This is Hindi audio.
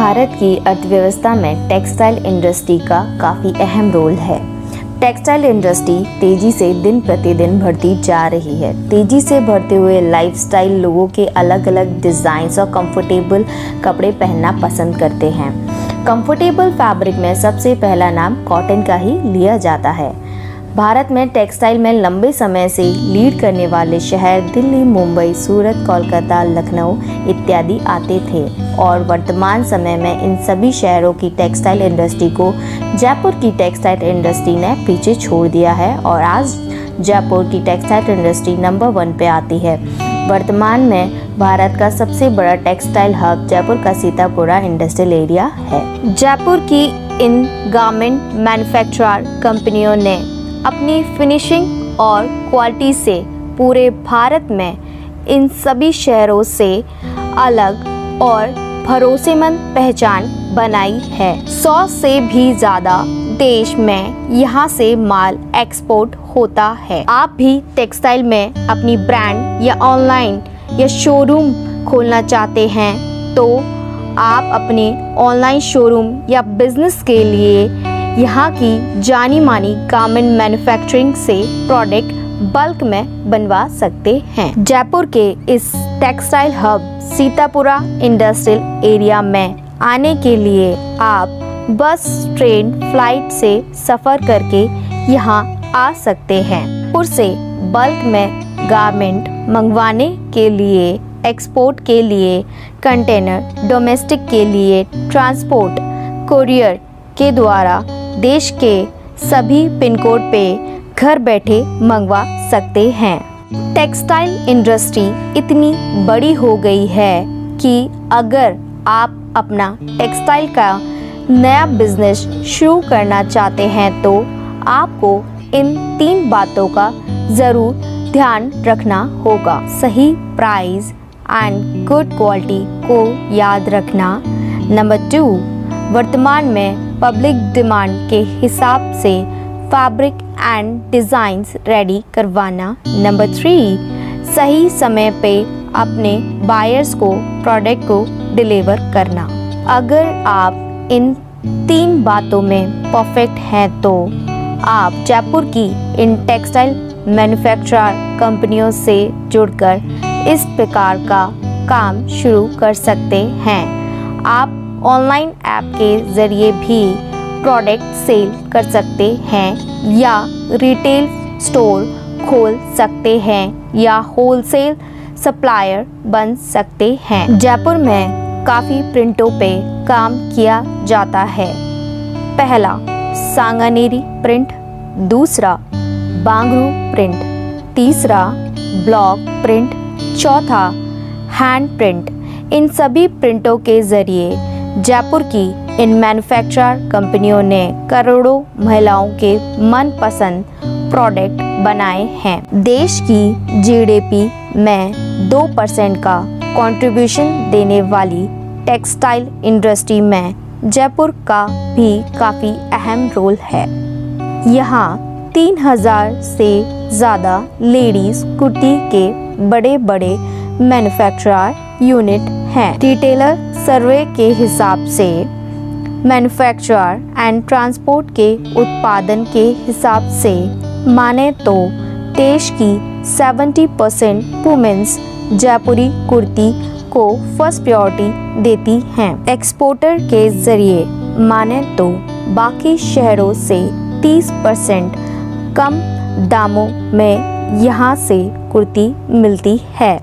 भारत की अर्थव्यवस्था में टेक्सटाइल इंडस्ट्री का काफ़ी अहम रोल है। टेक्सटाइल इंडस्ट्री तेजी से दिन प्रतिदिन बढ़ती जा रही है। तेजी से बढ़ते हुए लाइफस्टाइल लोगों के अलग अलग डिज़ाइंस और कंफर्टेबल कपड़े पहनना पसंद करते हैं। कंफर्टेबल फैब्रिक में सबसे पहला नाम कॉटन का ही लिया जाता है। भारत में टेक्सटाइल में लंबे समय से लीड करने वाले शहर दिल्ली, मुंबई, सूरत, कोलकाता, लखनऊ इत्यादि आते थे और वर्तमान समय में इन सभी शहरों की टेक्सटाइल इंडस्ट्री को जयपुर की टेक्सटाइल इंडस्ट्री ने पीछे छोड़ दिया है और आज जयपुर की टेक्सटाइल इंडस्ट्री नंबर 1 पे आती है। वर्तमान में भारत का सबसे बड़ा टेक्सटाइल हब जयपुर का सीतापुरा इंडस्ट्रियल एरिया है। जयपुर की इन गारमेंट मैन्युफैक्चरर कंपनियों ने अपनी फिनिशिंग और क्वालिटी से पूरे भारत में इन सभी शहरों से अलग और भरोसेमंद पहचान बनाई है। 100 से भी ज़्यादा देश में यहाँ से माल एक्सपोर्ट होता है। आप भी टेक्सटाइल में अपनी ब्रांड या ऑनलाइन या शोरूम खोलना चाहते हैं तो आप अपने ऑनलाइन शोरूम या बिजनेस के लिए यहाँ की जानी मानी गारमेंट मैन्युफैक्चरिंग से प्रोडक्ट बल्क में बनवा सकते हैं। जयपुर के इस textile hub Sitapura industrial area में आने के लिए आप बस, ट्रेन, फ्लाइट से सफ़र करके यहाँ आ सकते हैं। जयपुर से बल्क में गारमेंट मंगवाने के लिए, एक्सपोर्ट के लिए कंटेनर, डोमेस्टिक के लिए ट्रांसपोर्ट, कोरियर के द्वारा देश के सभी पिन कोड पे घर बैठे मंगवा सकते हैं। टेक्सटाइल इंडस्ट्री इतनी बड़ी हो गई है कि अगर आप अपना टेक्सटाइल का नया बिजनेस शुरू करना चाहते हैं तो आपको इन 3 बातों का ज़रूर ध्यान रखना होगा। सही प्राइस एंड गुड क्वालिटी को याद रखना। नंबर 2, वर्तमान में पब्लिक डिमांड के हिसाब से फैब्रिक एंड डिज़ाइंस रेडी करवाना। नंबर 3, सही समय पे अपने बायर्स को प्रोडक्ट को डिलीवर करना। अगर आप इन 3 बातों में परफेक्ट हैं तो आप जयपुर की इन टेक्सटाइल मैन्युफैक्चरर कंपनियों से जुड़कर इस प्रकार का काम शुरू कर सकते हैं। आप ऑनलाइन ऐप के ज़रिए भी प्रोडक्ट सेल कर सकते हैं या रिटेल स्टोर खोल सकते हैं या होलसेल सप्लायर बन सकते हैं। जयपुर में काफ़ी प्रिंटों पे काम किया जाता है। पहला सांगानेरी प्रिंट, दूसरा बांगरू प्रिंट, तीसरा ब्लॉक प्रिंट, चौथा हैंड प्रिंट। इन सभी प्रिंटों के ज़रिए जयपुर की इन मैन्युफैक्चरर कंपनियों ने करोड़ों महिलाओं के मनपसंद प्रोडक्ट बनाए हैं। देश की जीडीपी में 2% का कंट्रीब्यूशन देने वाली टेक्सटाइल इंडस्ट्री में जयपुर का भी काफ़ी अहम रोल है। यहाँ 3000 से ज़्यादा लेडीज़ कुर्ती के बड़े बड़े मैन्युफैक्चरर यूनिट हैं। रिटेलर सर्वे के हिसाब से मैन्युफैक्चरर एंड ट्रांसपोर्ट के उत्पादन के हिसाब से माने तो देश की 70% वुमेन्स जयपुरी कुर्ती को फर्स्ट प्रायोरिटी देती हैं। एक्सपोर्टर के ज़रिए माने तो बाकी शहरों से 30% कम दामों में यहाँ से कुर्ती मिलती है।